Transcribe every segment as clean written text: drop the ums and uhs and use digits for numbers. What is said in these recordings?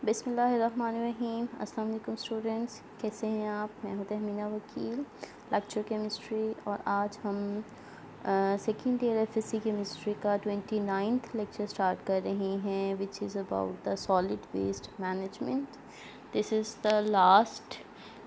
बिस्मिल्लाहिर्रहमानिर्रहीम। अस्सलाम वालेकुम स्टूडेंट्स, कैसे हैं आप? मैं हूं तहमीना वकील, लेक्चर केमिस्ट्री। और आज हम सेकेंड ईयर एफएससी केमिस्ट्री का 29th लेक्चर स्टार्ट कर रहे हैं, which is about the solid waste management. This is the last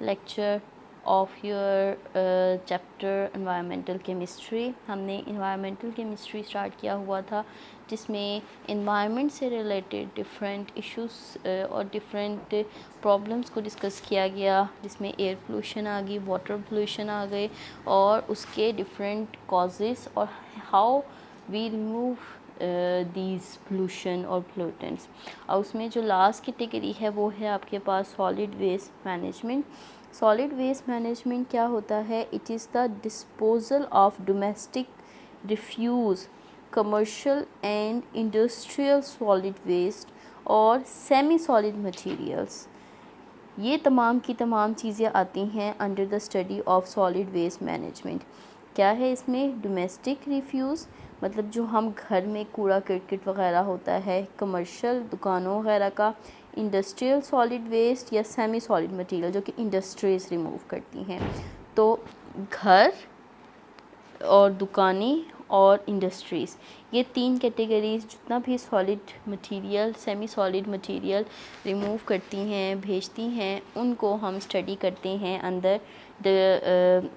lecture of your chapter environmental chemistry. हमने एनवायरमेंटल केमिस्ट्री स्टार्ट किया हुआ था, जिसमें एनवायरनमेंट से रिलेटेड डिफरेंट इश्यूज़ और डिफरेंट प्रॉब्लम्स को डिस्कस किया गया, जिसमें एयर पोल्यूशन आ गई, वाटर पोल्यूशन आ गए और उसके डिफरेंट कॉजेज़ और how we remove these pollution और पोल्यूटेंट्स। और उसमें जो लास्ट कैटेगरी है वो है आपके पास solid waste management. Solid waste management क्या होता है? It is the disposal of domestic refuse, commercial and industrial solid waste और सेमी सॉलिड मटेरियल्स। ये तमाम की तमाम चीज़ें आती हैं under the study of solid waste management. क्या है इसमें? डोमेस्टिक रिफ्यूज़, मतलब जो हम घर में कूड़ा करकट वगैरह होता है, कमर्शियल दुकानों वगैरह का, इंडस्ट्रियल सॉलिड वेस्ट या सेमी सॉलिड मटेरियल जो कि इंडस्ट्रीज़ रिमूव करती हैं। तो घर और दुकानें और इंडस्ट्रीज़, ये तीन कैटेगरीज़ जितना भी solid material, semi solid material remove करती हैं, भेजती हैं, उनको हम स्टडी करते हैं अंदर the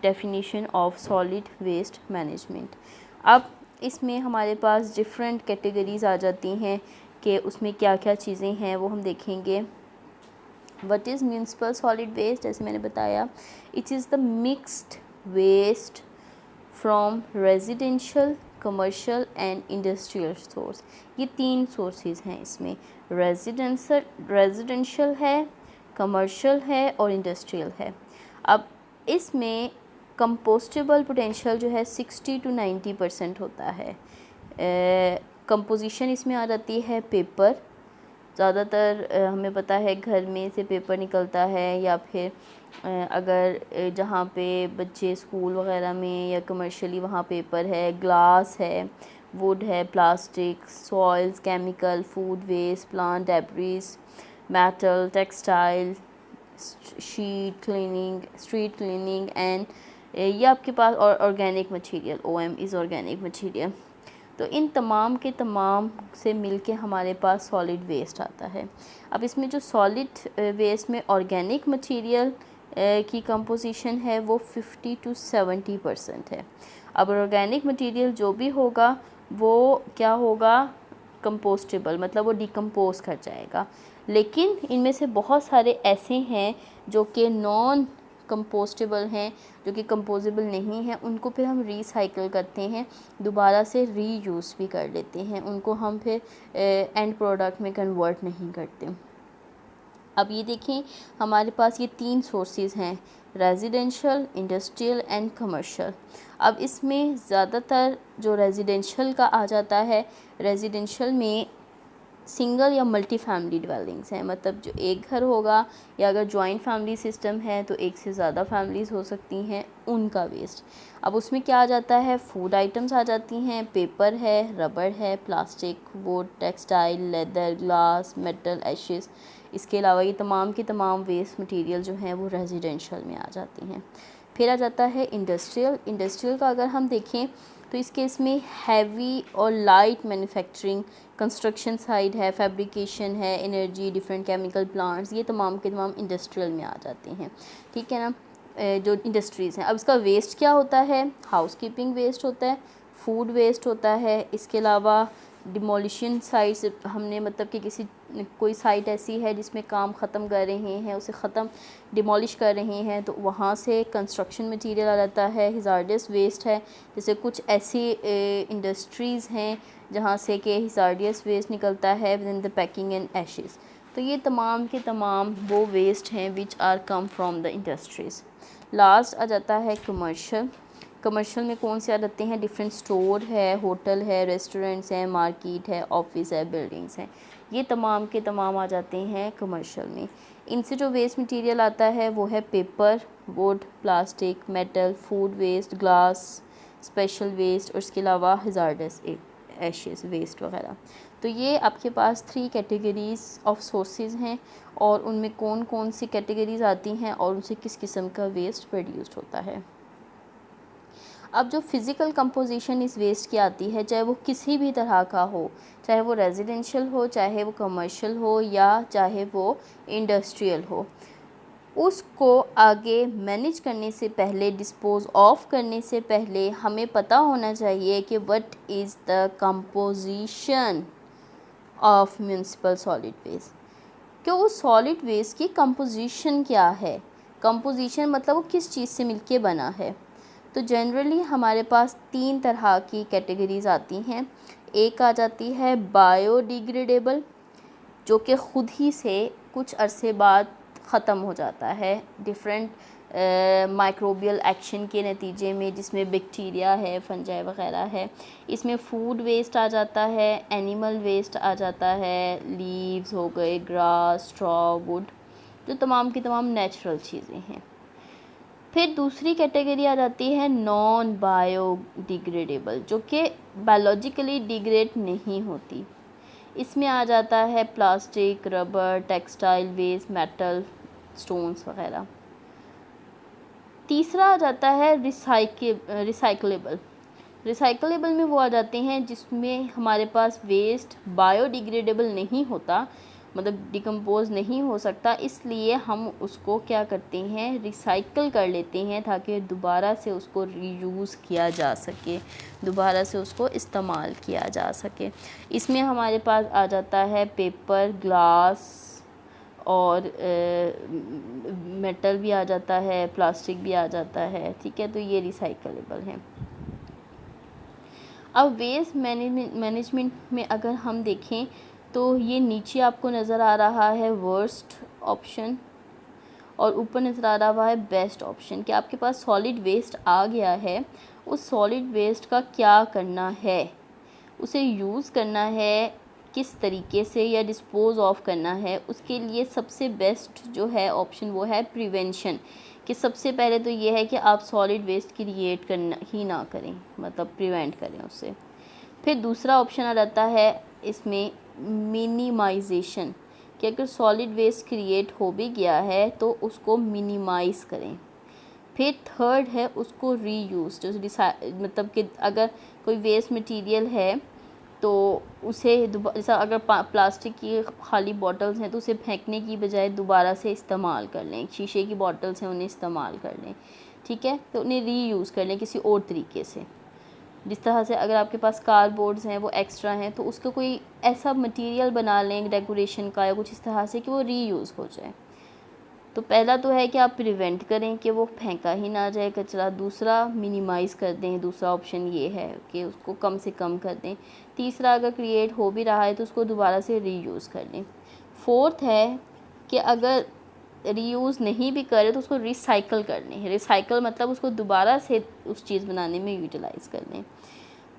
definition of solid waste management. अब इसमें हमारे पास डिफरेंट कैटेगरीज़ आ जाती हैं कि उसमें क्या क्या चीज़ें हैं वो हम देखेंगे। What is municipal solid waste? जैसे मैंने बताया, it is the mixed waste from residential, commercial and industrial source. ये तीन सोर्सेज हैं इसमें, रेजिडेंशियल है, कमर्शियल है और इंडस्ट्रियल है। अब इसमें कंपोस्टेबल पोटेंशियल जो है 60 to 90% होता है। कंपोजिशन इसमें आ जाती है पेपर। ज़्यादातर हमें पता है घर में से पेपर निकलता है, या फिर अगर जहाँ पे बच्चे स्कूल वगैरह में या कमर्शियली वहाँ पेपर है, ग्लास है, वुड है, plastic, soils, chemical, food waste, plant debris, metal, textile, sheet cleaning, street cleaning and ये आपके पास और organic material, OM is organic material. तो इन तमाम के तमाम से मिलके हमारे पास सॉलिड वेस्ट आता है। अब इसमें जो सॉलिड वेस्ट में ऑर्गेनिक मटेरियल की कंपोजिशन है वो 50 to 70% है। अब ऑर्गेनिक मटेरियल जो भी होगा वो क्या होगा? कंपोस्टेबल, मतलब वो डिकम्पोज कर जाएगा। लेकिन इनमें से बहुत सारे ऐसे हैं जो कि नॉन कंपोस्टेबल हैं, जो कि कंपोजेबल नहीं हैं, उनको फिर हम रीसाइकिल करते हैं, दोबारा से रीयूज़ भी कर लेते हैं, उनको हम फिर एंड प्रोडक्ट में कन्वर्ट नहीं करते। अब ये देखें, हमारे पास ये तीन सोर्सेज हैं, रेजिडेंशियल, इंडस्ट्रियल एंड कमर्शियल। अब इसमें ज़्यादातर जो रेजिडेंशियल का आ जाता है, रेजिडेंशियल में सिंगल या मल्टी फैमिली डिवेलिंग्स हैं, मतलब जो एक घर होगा, या अगर जॉइंट फैमिली सिस्टम है तो एक से ज़्यादा फैमिलीज़ हो सकती हैं, उनका वेस्ट। अब उसमें क्या आ जाता है? फूड आइटम्स आ जाती हैं, पेपर है, रबड़ है, plastic, would, textile, leather, glass, metal, ashes. इसके अलावा ये तमाम की तमाम वेस्ट मटेरियल जो हैं वो रेजिडेंशियल में आ जाती हैं। फिर आ जाता है इंडस्ट्रियल। इंडस्ट्रियल का अगर हम देखें तो इस केस में हैवी और लाइट मैन्युफैक्चरिंग, कंस्ट्रक्शन साइड है, फैब्रिकेशन है, एनर्जी, डिफरेंट केमिकल प्लांट्स, ये तमाम के तमाम इंडस्ट्रियल में आ जाते हैं। ठीक है ना? जो इंडस्ट्रीज़ हैं। अब इसका वेस्ट क्या होता है? हाउस कीपिंग वेस्ट होता है, फूड वेस्ट होता है, इसके अलावा डिमोलिशन साइट्स, हमने मतलब कि किसी कोई साइट ऐसी है जिसमें काम ख़त्म कर रहे हैं, उसे ख़त्म डिमोलिश कर रहे हैं, तो वहाँ से कंस्ट्रक्शन मटेरियल आ जाता है। हिजार्डियस वेस्ट है, जैसे कुछ ऐसी इंडस्ट्रीज़ हैं जहाँ से कि हिजार्डियस वेस्ट निकलता है with the packing and ashes. तो ये तमाम के तमाम वो वेस्ट हैं which are come from the industries. Last आ जाता है कमर्शियल। कमर्शियल में कौन से आ जाते हैं? डिफरेंट स्टोर है, होटल है, रेस्टोरेंट्स हैं, मार्केट है, ऑफिस है, बिल्डिंग्स हैं, ये तमाम के तमाम आ जाते हैं कमर्शियल में। इनसे जो वेस्ट मटेरियल आता है वो है paper, wood, plastic, metal, food waste, glass, special waste और इसके अलावा हज़ार्डस एशेस वेस्ट वगैरह। तो ये आपके पास 3 कैटेगरीज़ ऑफ सोर्सेज हैं और उनमें कौन कौन सी कैटेगरीज़ आती हैं और उनसे किस किस्म का वेस्ट प्रोड्यूस्ड होता है। अब जो फ़िज़िकल कंपोजिशन इस वेस्ट की आती है, चाहे वो किसी भी तरह का हो, चाहे वो रेजिडेंशियल हो, चाहे वो कमर्शियल हो या चाहे वो इंडस्ट्रियल हो, उसको आगे मैनेज करने से पहले, डिस्पोज़ ऑफ करने से पहले हमें पता होना चाहिए कि what is the composition of municipal solid waste, कि उस सॉलिड वेस्ट की कंपोजिशन क्या है। कंपोजिशन मतलब वो किस चीज़ से मिलके बना है। तो जनरली हमारे पास 3 तरह की कैटेगरीज़ आती हैं। एक आ जाती है बायोडिग्रेडेबल, जो कि ख़ुद ही से कुछ अरसे बाद ख़त्म हो जाता है डिफरेंट माइक्रोबियल एक्शन के नतीजे में, जिसमें बैक्टीरिया है, फंजाई वगैरह है। इसमें फूड वेस्ट आ जाता है, एनिमल वेस्ट आ जाता है, लीव्स हो गए, ग्रास, स्ट्रॉ, वुड, जो तमाम की तमाम नेचुरल चीज़ें हैं। फिर दूसरी कैटेगरी आ जाती है नॉन बायोडिग्रेडेबल, जो कि बायोलॉजिकली डिग्रेड नहीं होती। इसमें आ जाता है plastic, rubber, textile waste, metal, stones वगैरह। तीसरा आ जाता है रिसाइकलेबल। रिसाइकलेबल में वो आ जाते हैं जिसमें हमारे पास वेस्ट बायोडिग्रेडेबल नहीं होता, मतलब डिकम्पोज नहीं हो सकता, इसलिए हम उसको क्या करते हैं, रिसाइकल कर लेते हैं ताकि दोबारा से उसको रीयूज़ किया जा सके, दोबारा से उसको इस्तेमाल किया जा सके। इसमें हमारे पास आ जाता है पेपर, ग्लास और मेटल भी आ जाता है, प्लास्टिक भी आ जाता है, ठीक है। तो ये रिसाइकलेबल हैं। अब वेस्ट मैनेजमेंट में अगर हम देखें तो ये नीचे आपको नज़र आ रहा है वर्स्ट ऑप्शन और ऊपर नज़र आ रहा है बेस्ट ऑप्शन, कि आपके पास सॉलिड वेस्ट आ गया है, उस सॉलिड वेस्ट का क्या करना है, उसे यूज़ करना है किस तरीके से या डिस्पोज़ ऑफ करना है। उसके लिए सबसे बेस्ट जो है ऑप्शन वो है प्रिवेंशन, कि सबसे पहले तो ये है कि आप सॉलिड वेस्ट क्रिएट करना ही ना करें, मतलब प्रिवेंट करें उससे। फिर दूसरा ऑप्शन आ जाता है इसमें मिनिमाइजेशन, कि अगर सॉलिड वेस्ट क्रिएट हो भी गया है तो उसको मिनिमाइज़ करें। फिर थर्ड है उसको रीयूज़, जो मतलब कि अगर कोई वेस्ट मटेरियल है तो उसे जैसा अगर प्लास्टिक की खाली बॉटल्स हैं तो उसे फेंकने की बजाय दोबारा से इस्तेमाल कर लें, शीशे की बॉटल्स हैं उन्हें इस्तेमाल कर लें, ठीक है। तो उन्हें रीयूज़ कर लें किसी और तरीके से। जिस तरह से अगर आपके पास कार्डबोर्ड्स हैं वो एक्स्ट्रा हैं तो उसका कोई ऐसा मटेरियल बना लें डेकोरेशन का या कुछ इस तरह से कि वो रीयूज़ हो जाए। तो पहला तो है कि आप प्रिवेंट करें कि वो फेंका ही ना जाए कचरा। दूसरा मिनिमाइज़ कर दें, दूसरा ऑप्शन ये है कि उसको कम से कम कर दें। तीसरा अगर क्रिएट हो भी रहा है तो उसको दोबारा से रीयूज़ कर लें। फोर्थ है कि अगर रीयूज़ नहीं भी करें तो उसको रिसाइकल कर लें। रिसाइकल मतलब उसको दोबारा से उस चीज़ बनाने में यूटिलाइज़ कर लें।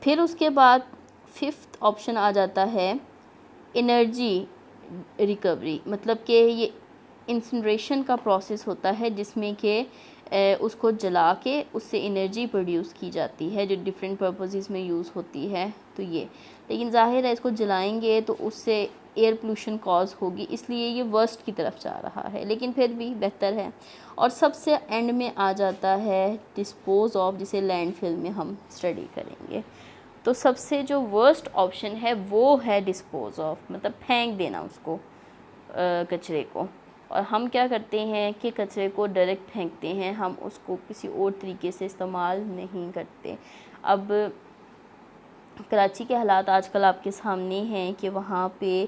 फिर उसके बाद फिफ्थ ऑप्शन आ जाता है एनर्जी रिकवरी, मतलब कि ये इंसिनरेशन का प्रोसेस होता है जिसमें कि उसको जला के उससे एनर्जी प्रोड्यूस की जाती है जो डिफरेंट पर्पसेस में यूज़ होती है। तो ये, लेकिन ज़ाहिर है इसको जलाएंगे तो उससे एयर पोल्यूशन कॉज होगी, इसलिए ये वर्स्ट की तरफ जा रहा है, लेकिन फिर भी बेहतर है। और सबसे एंड में आ जाता है डिस्पोज ऑफ, जिसे लैंडफिल में हम स्टडी करेंगे। तो सबसे जो वर्स्ट ऑप्शन है वो है डिस्पोज ऑफ, मतलब फेंक देना उसको, कचरे को। और हम क्या करते हैं कि कचरे को डायरेक्ट फेंकते हैं, हम उसको किसी और तरीके से इस्तेमाल नहीं करते। अब कराची के हालात आजकल आपके सामने हैं कि वहाँ पे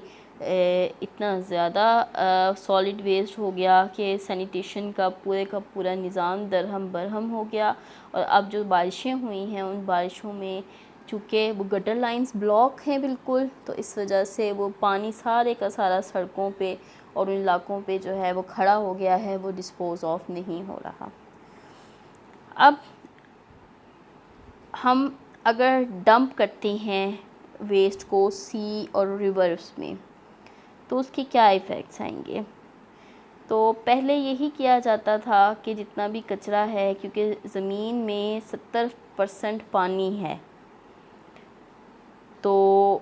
इतना ज़्यादा सॉलिड वेस्ट हो गया कि सैनिटेशन का पूरा निज़ाम दरहम बरहम हो गया। और अब जो बारिशें हुई हैं उन बारिशों में चूँकि वो गटर लाइंस ब्लॉक हैं बिल्कुल, तो इस वजह से वो पानी सारे का सारा सड़कों पे और उन इलाकों पे जो है वो खड़ा हो गया है, वो डिस्पोज़ ऑफ नहीं हो रहा। अब हम अगर डंप करते हैं वेस्ट को सी और रिवर्स में तो उसके क्या इफ़ेक्ट्स आएंगे। तो पहले यही किया जाता था कि जितना भी कचरा है, क्योंकि ज़मीन में 70% पानी है, तो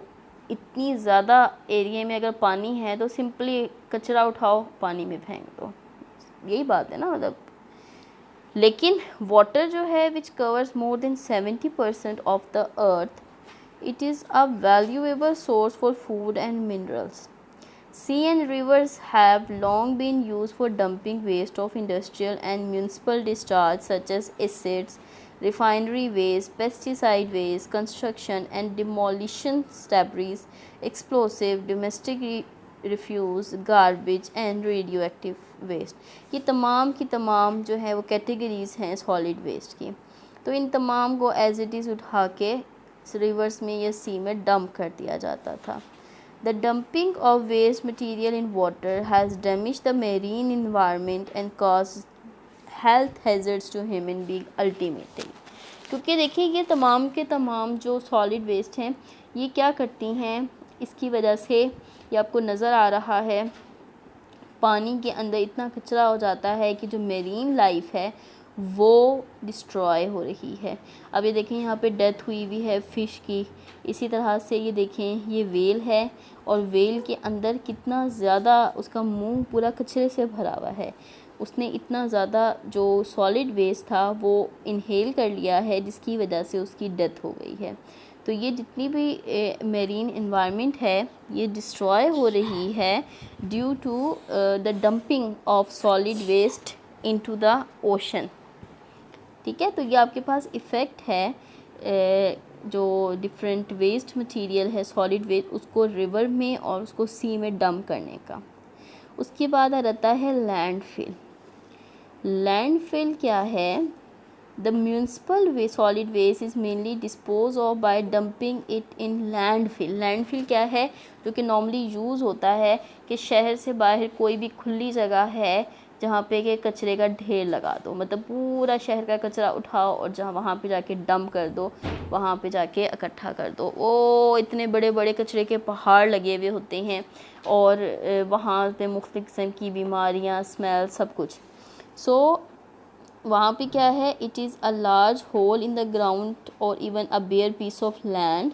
इतनी ज़्यादा एरिया में अगर पानी है तो सिंपली कचरा उठाओ पानी में फेंक दो, यही बात है ना मतलब। लेकिन वाटर जो है which covers more than 70% of the earth, it is a valuable source for food and minerals. Sea and rivers have long been used for dumping waste of industrial and municipal discharge such as acids, refinery waste, pesticide waste, construction and demolition debris, explosive, domestic refuse, garbage and radioactive waste। ये तमाम की तमाम जो है वो categories हैं solid waste की। तो इन तमाम को एज इट इज़ उठा के रिवर्स में या सी में डंप कर दिया जाता था। The dumping of waste material in water has damaged the marine environment and caused health hazards to human being ultimately। क्योंकि देखिए ये तमाम के तमाम जो सॉलिड वेस्ट हैं ये क्या करती हैं, इसकी वजह से ये आपको नज़र आ रहा है पानी के अंदर इतना कचरा हो जाता है कि जो मेरीन लाइफ है वो डिस्ट्रॉय हो रही है। अब ये देखें यहाँ पे डेथ हुई हुई है फ़िश की। इसी तरह से ये देखें ये वेल है और वेल के अंदर कितना ज़्यादा उसका मुंह पूरा कचरे से भरा हुआ है। उसने इतना ज़्यादा जो सॉलिड वेस्ट था वो इनहेल कर लिया है जिसकी वजह से उसकी डेथ हो गई है। तो ये जितनी भी मेरीन एनवायरनमेंट है ये डिस्ट्रॉय हो रही है due to the dumping of solid waste into the ocean. ठीक है, तो ये आपके पास इफ़ेक्ट है जो डिफरेंट वेस्ट मटेरियल है सॉलिड वेस्ट उसको रिवर में और उसको सी में डंप करने का। उसके बाद आ जाता है लैंडफिल। लैंडफिल क्या है? The municipal way solid waste is mainly dispose of by dumping it in landfill. Landfill क्या है? जो कि नॉर्मली यूज़ होता है कि शहर से बाहर कोई भी खुली जगह है जहाँ पे के कचरे का ढेर लगा दो, मतलब पूरा शहर का कचरा उठाओ और जहाँ वहाँ पे जाके डंप कर दो, वहाँ पे जाके इकट्ठा कर दो। वो इतने बड़े बड़े कचरे के पहाड़ लगे हुए होते हैं और वहाँ पे मुख्तलिफ किस्म की बीमारियाँ, स्मेल, सब कुछ। सो वहाँ पे क्या है? It is a large hole in the ground और even a bare piece of land.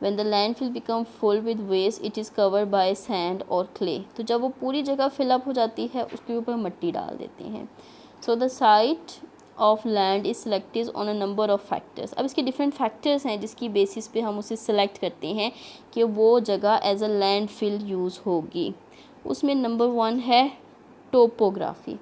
When the landfill become full with waste, it is covered by sand or clay। तो जब वो पूरी जगह फिलअप हो जाती है उसके ऊपर मिट्टी डाल देते हैं। So the site of land is selected on a number of factors। अब इसके डिफरेंट फैक्टर्स हैं जिसकी बेसिस पे हम उसे सेलेक्ट करते हैं कि वो जगह एज अ लैंडफिल यूज़ होगी। उसमें नंबर 1 है टोपोग्राफी।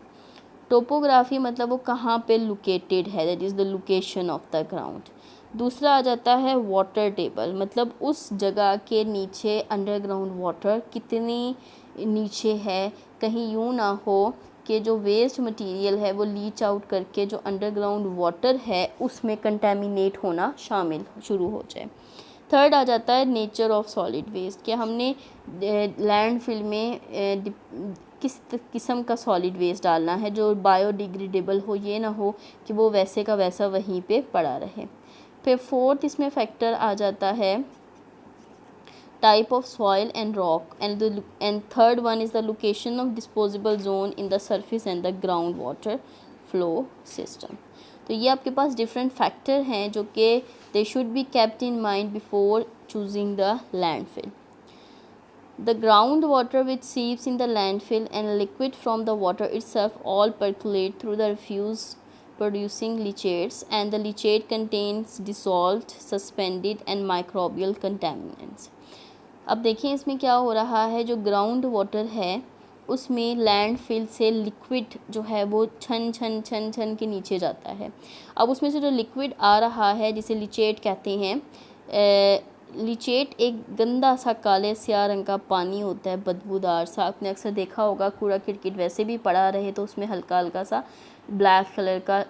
टोपोग्राफी मतलब वो कहाँ पे लोकेटेड है, that is the location of the ground. दूसरा आ जाता है वाटर टेबल, मतलब उस जगह के नीचे अंडरग्राउंड वाटर कितनी नीचे है, कहीं यूँ ना हो कि जो वेस्ट मटेरियल है वो लीच आउट करके जो अंडरग्राउंड वाटर है उसमें कंटेमिनेट होना शामिल शुरू हो जाए। थर्ड आ जाता है नेचर ऑफ सॉलिड वेस्ट, कि हमने लैंडफिल में किस किस्म का सॉलिड वेस्ट डालना है जो बायोडिग्रेडेबल हो, ये ना हो कि वो वैसे का वैसा वहीं पे पड़ा रहे। फिर फोर्थ इसमें फैक्टर आ जाता है type of soil and rock and third one is the location of disposable zone in the surface and the ground water flow system. तो ये आपके पास डिफरेंट फैक्टर हैं जो कि they should be kept in mind before choosing the landfill. The groundwater which seeps in the landfill and liquid from the water itself all percolate through the refuse producing leachates, and the leachate contains dissolved, suspended and microbial contaminants। अब देखिए इसमें क्या हो रहा है, जो ground water है उसमें लैंडफिल से लिक्विड जो है वो छन छन छन छन के नीचे जाता है। अब उसमें से जो लिक्विड आ रहा है जिसे लिचेट कहते हैं, लिचेट एक गंदा सा काले स्याह रंग का पानी होता है, बदबूदार सा। आपने अक्सर देखा होगा कूड़ा किरकिट वैसे भी पड़ा रहे तो उसमें हल्का हल्का सा ब्लैक कलर का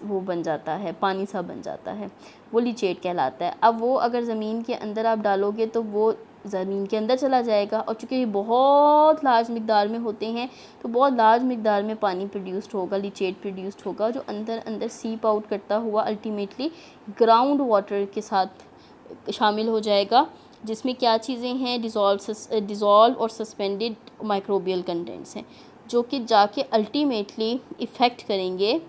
वो बन जाता है, पानी सा बन जाता है, वो लिचेट कहलाता है। अब वो अगर ज़मीन के अंदर आप डालोगे तो वो ज़मीन के अंदर चला जाएगा, और चूँकि ये बहुत लार्ज मिकदार में होते हैं तो बहुत लार्ज मिकदार में पानी प्रोड्यूस्ड होगा, लिचेट प्रोड्यूस्ड होगा, जो अंदर अंदर सीप आउट करता हुआ अल्टीमेटली ग्राउंड वाटर के साथ शामिल हो जाएगा, जिसमें क्या चीज़ें हैं, डिज़ोल्व और सस्पेंडेड माइक्रोबियल कंटेंट्स हैं जो कि जाके अल्टीमेटली इफ़ेक्ट करेंगे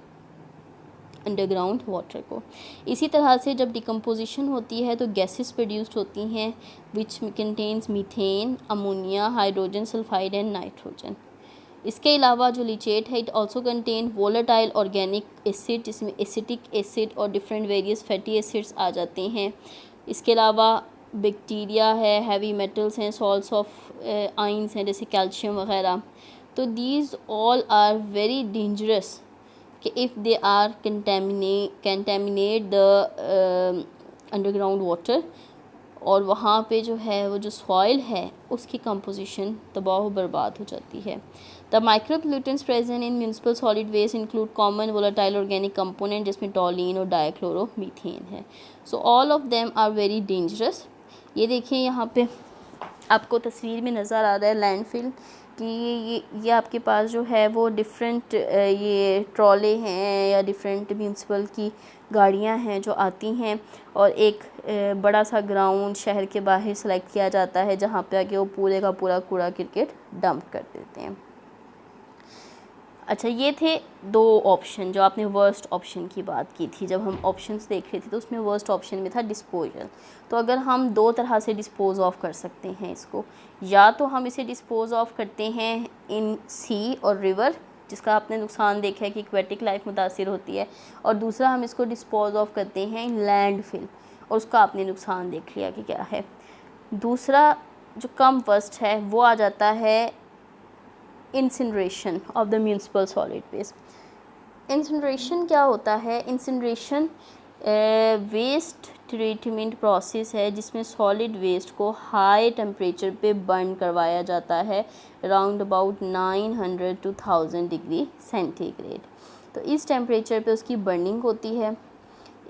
अंडरग्राउंड वाटर को। इसी तरह से जब डिकम्पोजिशन होती है तो गैसेस प्रोड्यूस्ड होती हैं which contains methane, ammonia, hydrogen sulphide and nitrogen. इसके अलावा जो लीचेट है it also contain volatile organic acid, जिसमें एसिटिक एसिड और डिफरेंट वेरियस फैटी एसिड्स आ जाते हैं। इसके अलावा बैक्टीरिया है, हैवी मेटल्स हैं, सॉल्ट्स ऑफ आइंस हैं जैसे कैल्शियम वगैरह। तो these all are very dangerous कि if they are contaminate the underground water, और वहाँ पे जो है वो जो सॉइल है उसकी कंपोजिशन तबाह बर्बाद हो जाती है। The micro pollutants present in municipal solid waste include common volatile organic component जिसमें टॉलिन और डाइक्लोरोमीथेन है। So all of them are very dangerous. ये देखिए यहाँ पे आपको तस्वीर में नज़र आ रहा है लैंडफिल कि ये आपके पास जो है वो डिफरेंट ये ट्रॉले हैं या डिफरेंट म्यूनसिपल की गाड़ियां हैं जो आती हैं और एक बड़ा सा ग्राउंड शहर के बाहर सेलेक्ट किया जाता है जहाँ पे आके वो पूरे का पूरा कूड़ा क्रिकेट डंप कर देते हैं। अच्छा, ये थे दो ऑप्शन जो आपने वर्स्ट ऑप्शन की बात की थी। जब हम ऑप्शंस देख रहे थे तो उसमें वर्स्ट ऑप्शन में था डिस्पोजल। तो अगर हम दो तरह से डिस्पोज ऑफ कर सकते हैं इसको, या तो हम इसे डिस्पोज ऑफ करते हैं इन सी और रिवर जिसका आपने नुकसान देखा है कि एक्वेटिक लाइफ मुतासिर होती है, और दूसरा हम इसको डिस्पोज ऑफ करते हैं इन लैंडफिल और उसका आपने नुकसान देख लिया कि क्या है। दूसरा जो कम वर्स्ट है वो आ जाता है incineration of the municipal solid waste. Incineration क्या होता है? इंसिनरेशन वेस्ट ट्रीटमेंट प्रोसेस है जिसमें सॉलिड वेस्ट को हाई टेम्परेचर पे बर्न करवाया जाता है around about 900 to 1000 degree centigrade. तो इस टेम्परेचर पे उसकी बर्निंग होती है।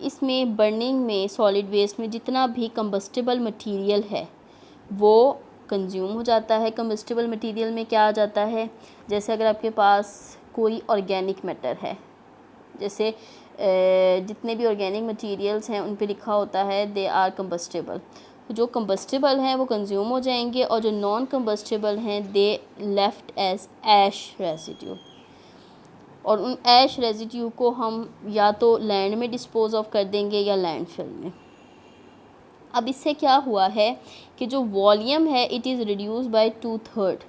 इसमें बर्निंग में सॉलिड वेस्ट में जितना भी कंबस्टिबल मटेरियल है वो कंज्यूम हो जाता है। कंबस्टिबल मटेरियल में क्या आ जाता है, जैसे अगर आपके पास कोई ऑर्गेनिक मैटर है, जैसे जितने भी ऑर्गेनिक मटेरियल्स हैं उन पे लिखा होता है दे आर कंबस्टिबल। जो कंबस्टिबल हैं वो कंज्यूम हो जाएंगे और जो नॉन कंबस्टिबल हैं they left as ash residue, और उन ऐश रेसिड्यू को हम या तो लैंड में डिस्पोज ऑफ कर देंगे या लैंडफिल में। अब इससे क्या हुआ है कि जो वॉल्यूम है इट इज़ रिड्यूस बाय 2/3।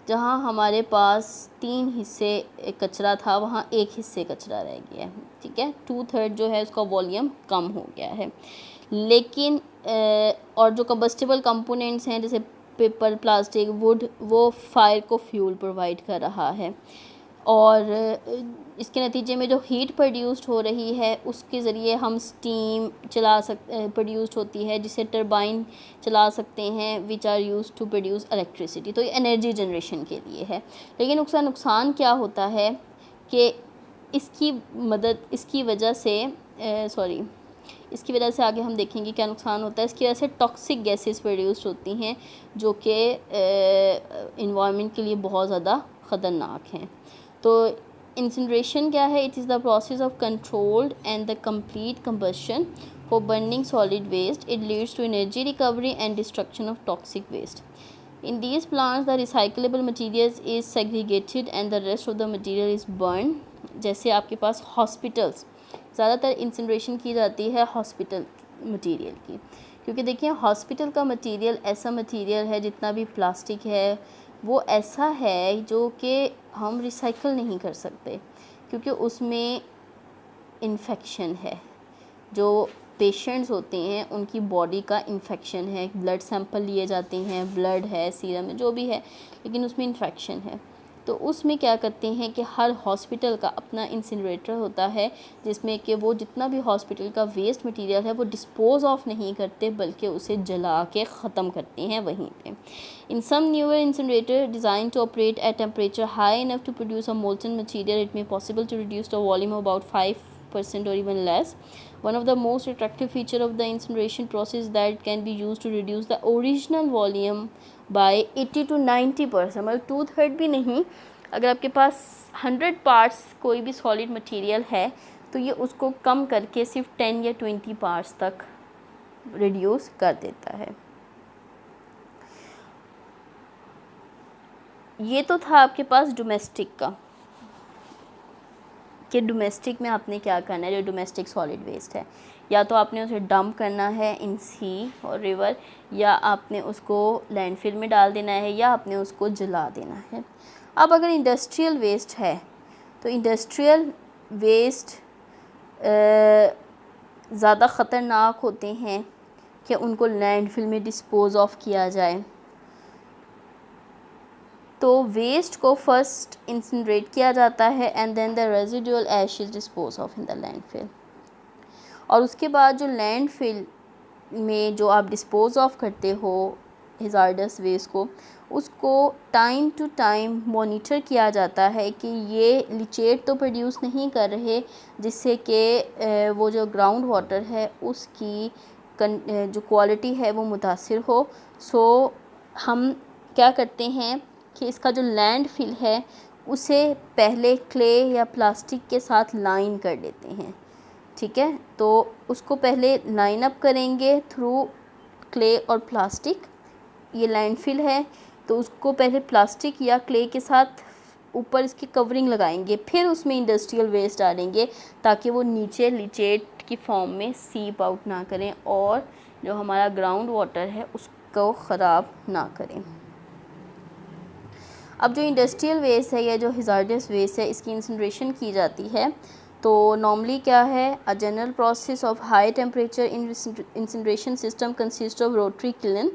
जहाँ हमारे पास 3 हिस्से कचरा था वहाँ 1 हिस्से कचरा रह गया है, ठीक है। 2/3 जो है उसका वॉल्यूम कम हो गया है। लेकिन और जो कंबस्टिबल कंपोनेंट्स हैं जैसे पेपर, प्लास्टिक, वुड, वो फायर को फ्यूल प्रोवाइड कर रहा है, और इसके नतीजे में जो हीट प्रोड्यूस्ड हो रही है उसके ज़रिए हम स्टीम प्रोड्यूस्ड होती है जिसे टरबाइन चला सकते हैं which are use to produce electricity. तो ये एनर्जी जनरेशन के लिए है। लेकिन उसका नुकसान क्या होता है कि इसकी वजह से आगे हम देखेंगे क्या नुकसान होता है। इसकी वजह से टॉक्सिक गैसेस प्रोड्यूस्ड होती हैं जो कि इन्वायरमेंट के लिए बहुत ज़्यादा ख़तरनाक हैं। तो इंसिनरेशन क्या है? It is the process of controlled and the complete combustion for burning solid waste. It leads to energy recovery and destruction of toxic waste. In these plants the recyclable materials is segregated and the rest of the material is burned। जैसे आपके पास hospitals, ज़्यादातर incineration की जाती है hospital material की, क्योंकि देखिए hospital का मटेरियल ऐसा मटेरियल है, जितना भी प्लास्टिक है वो ऐसा है जो कि हम रिसाइकल नहीं कर सकते क्योंकि उसमें इन्फेक्शन है। जो पेशेंट्स होते हैं उनकी बॉडी का इन्फेक्शन है, ब्लड सैंपल लिए जाते हैं, ब्लड है, सीरम है, जो भी है, लेकिन उसमें इन्फेक्शन है। तो उसमें क्या करते हैं कि हर हॉस्पिटल का अपना इंसिनरेटर होता है जिसमें कि वो जितना भी हॉस्पिटल का वेस्ट मटेरियल है वो डिस्पोज ऑफ नहीं करते बल्कि उसे जला के ख़त्म करते हैं वहीं पे। In some newer incinerator design to operate at temperature high enough to produce a molten material, it may possible to reduce the volume about 5% or even less. One of the most attractive feature of the incineration process is that it can be used to reduce the original volume by 80 to 90%। मतलब 2/3 भी नहीं, अगर आपके पास 100 parts कोई भी solid material है तो ये उसको कम करके सिर्फ 10 या 20 पार्ट्स तक रिड्यूस कर देता है। ये तो था आपके पास डोमेस्टिक का। कि डोमेस्टिक में आपने क्या करना है, जो डोमेस्टिक सॉलिड वेस्ट है, या तो आपने उसे डंप करना है इन सी और रिवर, या आपने उसको लैंडफिल में डाल देना है, या आपने उसको जला देना है। अब अगर इंडस्ट्रियल वेस्ट है तो इंडस्ट्रियल वेस्ट ज़्यादा ख़तरनाक होते हैं कि उनको लैंडफिल में डिस्पोज़ ऑफ किया जाए। तो वेस्ट को फर्स्ट इंसिनरेट किया जाता है and then the residual ash is dispose of in the landfill. और उसके बाद जो लैंडफिल में जो आप डिस्पोज ऑफ करते हो हैज़ार्डस वेस्ट को, उसको टाइम टू टाइम मॉनिटर किया जाता है कि ये लीचेट तो प्रोड्यूस नहीं कर रहे जिससे कि वो जो ग्राउंड वाटर है उसकी जो क्वालिटी है वो मुतासिर हो। सो हम क्या करते हैं कि इसका जो लैंडफिल है उसे पहले क्ले या प्लास्टिक के साथ लाइन कर देते हैं, ठीक है। तो उसको पहले लाइन अप करेंगे थ्रू क्ले और प्लास्टिक, ये लैंडफिल है तो उसको पहले प्लास्टिक या क्ले के साथ ऊपर इसकी कवरिंग लगाएंगे, फिर उसमें इंडस्ट्रियल वेस्ट डालेंगे ताकि वो नीचे लीचेट की फॉर्म में सीप आउट ना करें और जो हमारा ग्राउंड वाटर है उसको ख़राब ना करें। अब जो इंडस्ट्रियल वेस्ट है या जो हैज़ार्डस वेस्ट है इसकी इंसिनरेशन की जाती है। तो नॉर्मली क्या है, a general process of high temperature incineration system consist of rotary kiln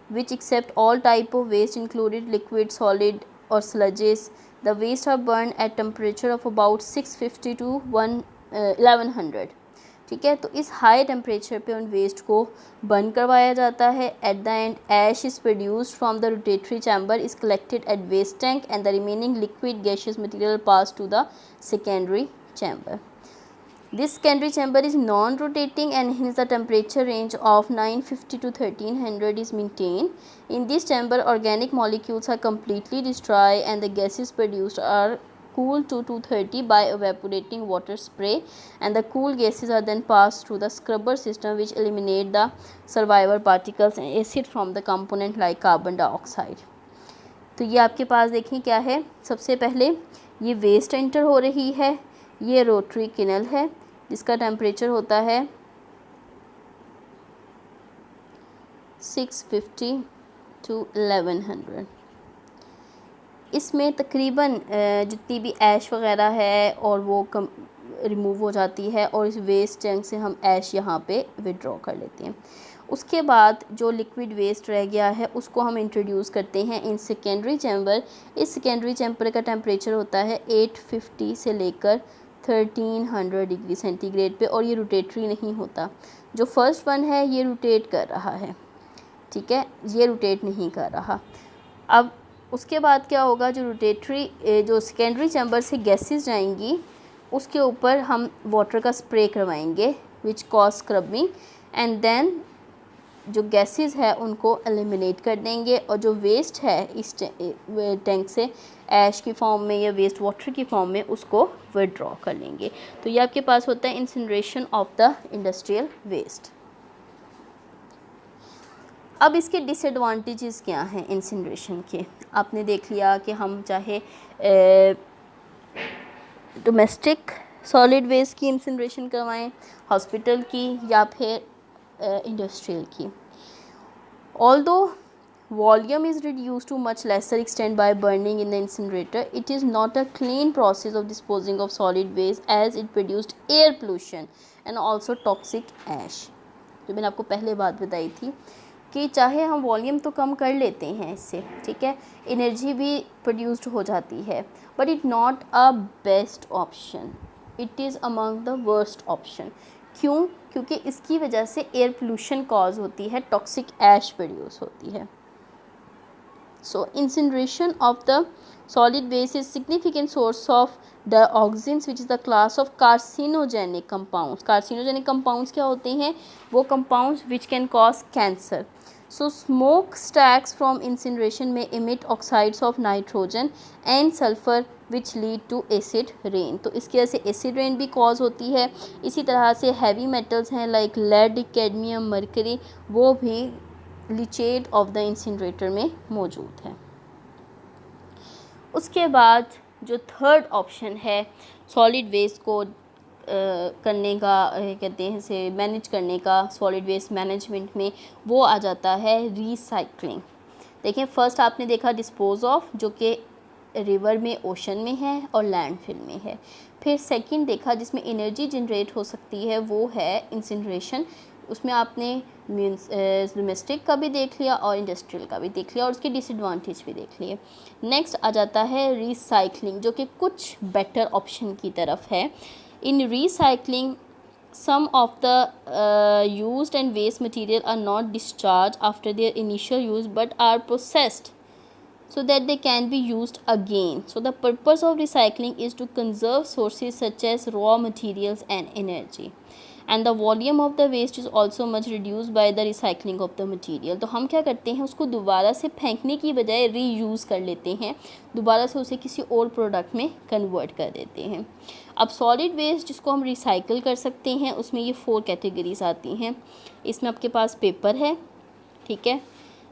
which accept all type of waste included liquid, solid or sludges. The waste are burned at temperature of about 650 to 1100, ठीक है। तो इस high temperature पे उन waste को burn करवाया जाता है। At the end ash is produced from the rotary chamber, is collected at waste tank and the remaining liquid gaseous material pass to the secondary chamber. This secondary chamber is non-rotating and hence the temperature range of 950 to 1300 is maintained. In this chamber, organic molecules are completely destroyed and the gases produced are cooled to 230 by evaporating water spray, and the cool gases are then passed through the scrubber system which eliminate the survivor particles and acid from the component like carbon dioxide. तो ये आपके पास देखें क्या है, सबसे पहले ये waste enter हो रही है, ये रोटरी किनल है जिसका टेम्परेचर होता है 650 to 1100। इसमें तकरीबन जितनी भी ऐश वग़ैरह है और वो रिमूव हो जाती है और इस वेस्ट टैंक से हम ऐश यहाँ पे विड्रॉ कर लेते हैं। उसके बाद जो लिक्विड वेस्ट रह गया है उसको हम इंट्रोड्यूस करते हैं इन सेकेंडरी चैम्बर। इस सेकेंडरी चैम्बर का टेम्परेचर होता है 850 से लेकर 1300 डिग्री सेंटीग्रेड पे और ये रोटेटरी नहीं होता। जो फर्स्ट वन है ये रोटेट कर रहा है, ठीक है, ये रोटेट नहीं कर रहा। अब उसके बाद क्या होगा, जो रोटेटरी जो सेकेंडरी चैम्बर से गैसेस जाएंगी उसके ऊपर हम वाटर का स्प्रे करवाएंगे which cause scrubbing and then जो गैसेस है उनको एलिमिनेट कर देंगे और जो वेस्ट है इस टैंक से ऐश की फॉर्म में या वेस्ट वाटर की फॉर्म में उसको विड्रॉ कर लेंगे। तो ये आपके पास होता है incineration of the industrial waste. अब इसके डिसएडवांटेजेस क्या हैं इंसिनरेशन के, आपने देख लिया कि हम चाहे डोमेस्टिक सॉलिड वेस्ट की इंसिनरेशन करवाएं, हॉस्पिटल की या फिर इंडस्ट्रियल की। Although volume is reduced to much lesser extent by burning in the incinerator, it is not a clean process of disposing of solid waste as it produced air pollution and also toxic ash। जो मैंने आपको पहले बात बताई थी कि चाहे हम वॉल्यूम तो कम कर लेते हैं इससे, ठीक है, एनर्जी भी प्रोड्यूस्ड हो जाती है, but it not a best option, it is among the worst option. क्यों? क्योंकि इसकी वजह से एयर पोल्यूशन कॉज होती है, टॉक्सिक ऐश प्रोड्यूस होती है। So incineration of the solid waste is significant source of dioxins which is the class of carcinogenic compounds. Carcinogenic compounds क्या होते हैं? वो compounds which can cause cancer. So smoke stacks from incineration may emit oxides of nitrogen and sulfur which lead to acid rain। तो इसकी वजह से acid rain भी cause होती है। इसी तरह से हैवी मेटल्स हैं लाइक लेड, कैडमियम, मरकरी, वो भी लीचेट ऑफ द इंसिनरेटर में मौजूद है। उसके बाद जो थर्ड ऑप्शन है सॉलिड वेस्ट को करने का कहते हैं से मैनेज करने का, सॉलिड वेस्ट मैनेजमेंट में वो आ जाता है रिसाइकलिंग। देखिए फर्स्ट आपने देखा डिस्पोज ऑफ, जो कि रिवर में, ओशन में है और लैंडफिल में है। फिर सेकंड देखा जिसमें एनर्जी जनरेट हो सकती है, वो है इंसिनरेशन। उसमें आपने मीन्स डोमेस्टिक का भी देख लिया और इंडस्ट्रियल का भी देख लिया और उसके डिसएडवांटेज भी देख लिए। नेक्स्ट आ जाता है रिसाइकलिंग, जो कि कुछ बेटर ऑप्शन की तरफ है। इन recycling some of the used and waste material are not discharged after their initial use but are processed so that they can be used again. So the purpose of recycling is to conserve sources such as raw materials and energy, and the volume of the waste is also much reduced by the recycling of the material. तो हम क्या करते हैं, उसको दोबारा से फेंकने की बजाय रीयूज़ कर लेते हैं, दोबारा से उसे किसी और प्रोडक्ट में कन्वर्ट कर देते हैं। अब सॉलिड वेस्ट जिसको हम रिसाइकिल कर सकते हैं, उसमें ये 4 कैटेगरीज आती हैं। इसमें आपके पास पेपर है, ठीक है,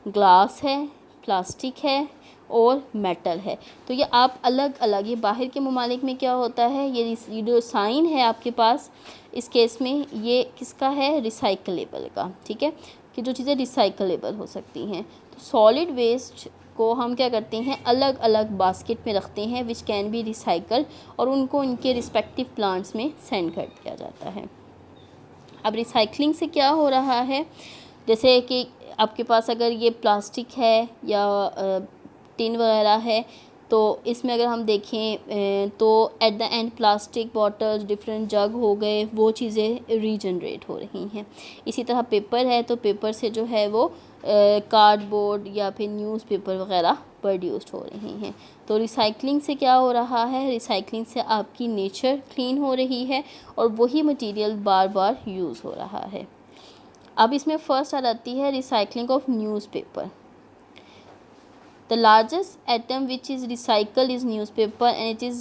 ग्लास है, प्लास्टिक है और मेटल है। तो ये आप अलग अलग, ये बाहर के ममालिक में क्या होता है, ये जो साइन है आपके पास इस केस में ये किसका है, रिसाइकलेबल का, ठीक है, कि जो चीज़ें रिसाइकलेबल हो सकती हैं। तो सॉलिड वेस्ट को हम क्या करते हैं, अलग अलग बास्केट में रखते हैं विच कैन बी रिसाइकल, और उनको इनके रिस्पेक्टिव प्लांट्स में सेंड कर दिया जाता है। अब रिसाइकलिंग से क्या हो रहा है, जैसे कि आपके पास अगर ये प्लास्टिक है या टिन वगैरह है, तो इसमें अगर हम देखें तो at the end plastic bottles, different jug हो गए, वो चीज़ें रीजनरेट हो रही हैं। इसी तरह पेपर है, तो पेपर से जो है वो कार्डबोर्ड या फिर न्यूज़पेपर वगैरह प्रोड्यूस्ड हो रही हैं। तो रिसाइकलिंग से क्या हो रहा है, रिसाइकलिंग से आपकी नेचर क्लीन हो रही है और वही मटेरियल बार बार यूज़ हो रहा है। अब इसमें फर्स्ट आ जाती है recycling of newspaper. The largest atom which is recycled is newspaper, and it is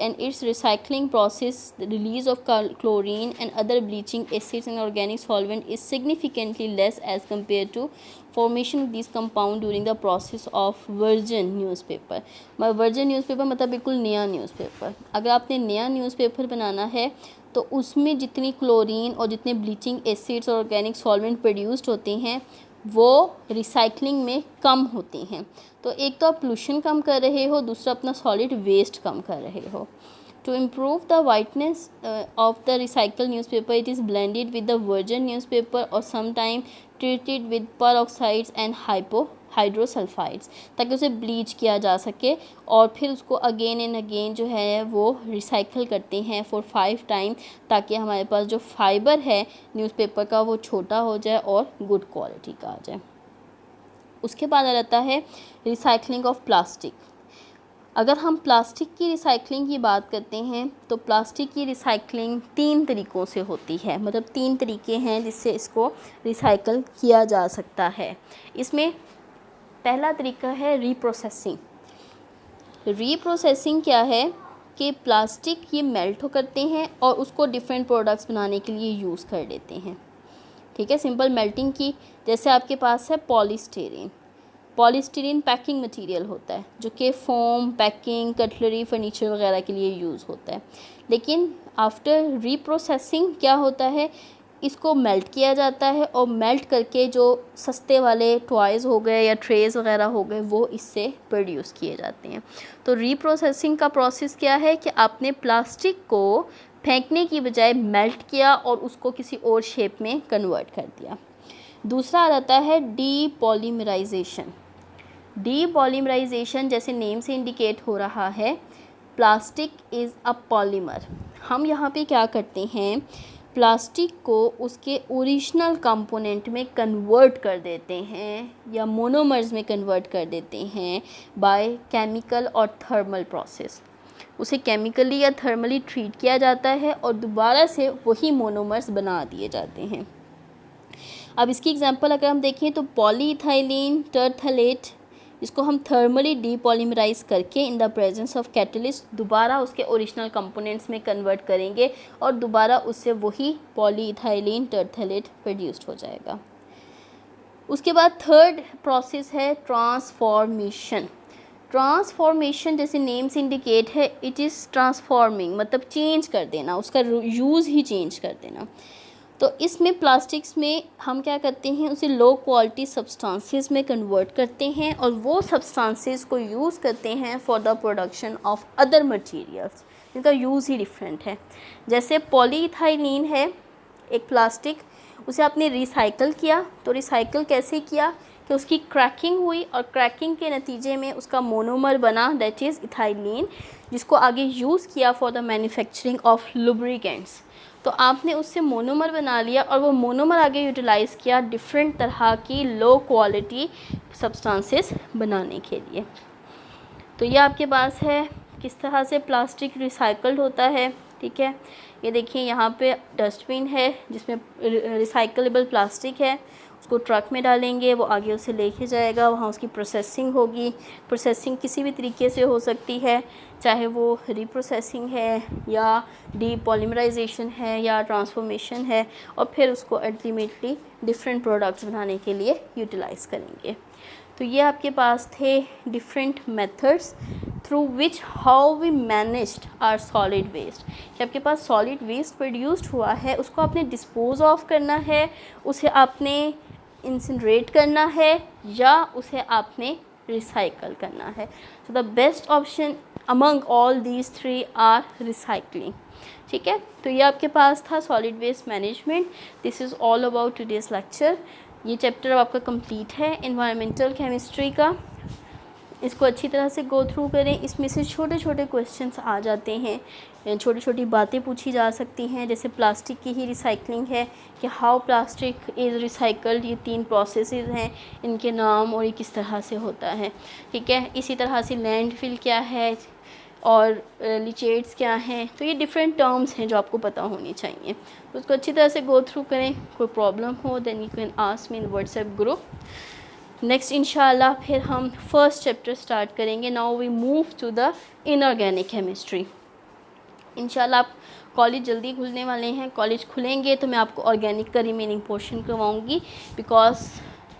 and its recycling process, the release of chlorine and other bleaching acids and organic solvent is significantly less as compared to formation of these compound during the process of virgin newspaper. virgin newspaper मतलब बिल्कुल नया newspaper. अगर आपने नया newspaper बनाना है तो उसमें जितनी क्लोरीन और जितने ब्लीचिंग एसिड्स और ऑर्गेनिक सॉल्वेंट प्रोड्यूस्ड होते हैं वो रिसाइकलिंग में कम होती हैं। तो एक तो आप पोल्यूशन कम कर रहे हो, दूसरा अपना सॉलिड वेस्ट कम कर रहे हो। To improve the whiteness of the recycle newspaper, it is blended with the virgin newspaper और sometime treated with peroxides and hydrosulphides, ताकि उसे ब्लीच किया जा सके और फिर उसको अगेन एंड अगेन जो है वो रिसाइकल करते हैं फॉर 5 टाइम, ताकि हमारे पास जो फाइबर है न्यूज़पेपर का वो छोटा हो जाए और गुड क्वालिटी का आ जाए। उसके बाद आ जाता है रिसाइकलिंग ऑफ प्लास्टिक। अगर हम प्लास्टिक की रिसाइकलिंग की बात करते हैं तो प्लास्टिक की रिसाइकलिंग 3 तरीक़ों से होती है, मतलब 3 तरीके हैं जिससे इसको रिसाइकल किया जा सकता है। इसमें पहला तरीका है रीप्रोसेसिंग। रीप्रोसेसिंग क्या है कि प्लास्टिक ये मेल्ट करते हैं और उसको डिफरेंट प्रोडक्ट्स बनाने के लिए यूज़ कर लेते हैं, ठीक है, सिंपल मेल्टिंग की। जैसे आपके पास है पॉलीस्टीरीन। पॉलीस्टीरीन पैकिंग मटेरियल होता है जो कि फोम, पैकिंग, कटलरी, फर्नीचर वगैरह के लिए यूज़ होता है। लेकिन आफ्टर रीप्रोसेसिंग क्या होता है, इसको मेल्ट किया जाता है और मेल्ट करके जो सस्ते वाले टॉयज़ हो गए या ट्रेज़ वगैरह हो गए वो इससे प्रोड्यूस किए जाते हैं। तो रीप्रोसेसिंग का प्रोसेस क्या है कि आपने प्लास्टिक को फेंकने की बजाय मेल्ट किया और उसको किसी और शेप में कन्वर्ट कर दिया। दूसरा आ जाता है डीपॉलीमराइजेशन। डीपॉलीमराइजेशन जैसे नेम से इंडिकेट हो रहा है, प्लास्टिक इज़ अ पॉलीमर। हम यहाँ पे क्या करते हैं, प्लास्टिक को उसके ओरिजिनल कंपोनेंट में कन्वर्ट कर देते हैं या मोनोमर्स में कन्वर्ट कर देते हैं बाय केमिकल और थर्मल प्रोसेस। उसे केमिकली या थर्मली ट्रीट किया जाता है और दोबारा से वही मोनोमर्स बना दिए जाते हैं। अब इसकी एग्जांपल अगर हम देखें तो पॉलीइथाइलिन टरथलेट, इसको हम थर्मली डीपॉलीमराइज करके in the presence of catalyst दोबारा उसके ओरिजिनल कंपोनेंट्स में कन्वर्ट करेंगे और दोबारा उससे वही पॉलीइथाइलिन टरथलेट प्रोड्यूस्ड हो जाएगा। उसके बाद थर्ड प्रोसेस है ट्रांसफॉर्मेशन। ट्रांसफॉर्मेशन जैसे नेम से इंडिकेट है, इट इज़ ट्रांसफॉर्मिंग, मतलब चेंज कर देना, उसका यूज़ ही चेंज कर देना। तो इसमें प्लास्टिक्स में हम क्या करते हैं, उसे लो क्वालिटी सब्सटेंसेस में कन्वर्ट करते हैं और वो सब्सटेंसेस को यूज़ करते हैं for the production of other materials, जिनका यूज़ ही डिफरेंट है। जैसे पॉलीइथाइलीन है एक प्लास्टिक, उसे आपने रिसाइकल किया, तो रिसाइकल कैसे किया कि उसकी क्रैकिंग हुई और क्रैकिंग के नतीजे में उसका मोनोमर बना, दैट इज़ इथाइलीन, जिसको आगे यूज़ किया for the manufacturing of lubricants. तो आपने उससे मोनोमर बना लिया और वो मोनोमर आगे यूटिलाइज़ किया डिफरेंट तरह की लो क्वालिटी सब्सटेंसेस बनाने के लिए। तो ये आपके पास है किस तरह से प्लास्टिक रिसाइकल्ड होता है, ठीक है। ये देखिए यहाँ पे डस्टबिन है जिसमें रिसाइकलेबल प्लास्टिक है, उसको ट्रक में डालेंगे, वो आगे उसे लेके जाएगा, वहाँ उसकी प्रोसेसिंग होगी। प्रोसेसिंग किसी भी तरीके से हो सकती है, चाहे वो रीप्रोसेसिंग है या डीपॉलीमराइजेशन है या ट्रांसफॉर्मेशन है, और फिर उसको अल्टीमेटली डिफरेंट प्रोडक्ट्स बनाने के लिए यूटिलाइज़ करेंगे। तो ये आपके पास थे different methods through which how we managed our solid waste, कि आपके पास सॉलिड वेस्ट प्रोड्यूस्ड हुआ है, उसको आपने डिस्पोज ऑफ करना है, उसे आपने इंसिनरेट करना है या उसे आपने रिसाइकल करना है। So the best option among all these three are recycling, ठीक है। तो ये आपके पास था solid waste management. This is all about today's lecture. ये चैप्टर आपका कंप्लीट है एनवायरमेंटल केमिस्ट्री का। इसको अच्छी तरह से गो थ्रू करें, इसमें से छोटे छोटे क्वेश्चंस आ जाते हैं, छोटी छोटी बातें पूछी जा सकती हैं। जैसे प्लास्टिक की ही रिसाइकलिंग है कि हाउ प्लास्टिक इज़ रिसाइकल्ड, ये 3 प्रोसेसेस हैं, इनके नाम और ये किस तरह से होता है, ठीक है। इसी तरह से लैंडफिल क्या है और लिचेट्स क्या हैं, तो ये डिफरेंट टर्म्स हैं जो आपको पता होनी चाहिए। तो उसको अच्छी तरह से गो थ्रू करें। कोई प्रॉब्लम हो then you can ask me in WhatsApp group. Next इंशाल्लाह फिर हम फर्स्ट चैप्टर स्टार्ट करेंगे। Now we move to the inorganic chemistry. इंशाल्लाह आप कॉलेज जल्दी खुलने वाले हैं, कॉलेज खुलेंगे तो मैं आपको ऑर्गेनिक का रिमेनिंग पोर्शन करवाऊँगी, because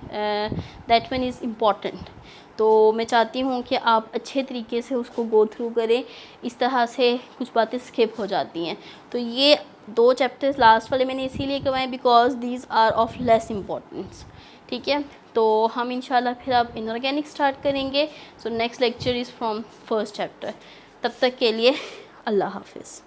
that one is important. तो मैं चाहती हूँ कि आप अच्छे तरीके से उसको गो थ्रू करें, इस तरह से कुछ बातें स्किप हो जाती हैं। तो ये 2 चैप्टर्स लास्ट वाले मैंने इसीलिए करवाए because these are of less importance, ठीक है। तो हम इंशाल्लाह फिर अब इनऑर्गेनिक स्टार्ट करेंगे। So next lecture is from first chapter. तब तक के लिए अल्लाह हाफिज़।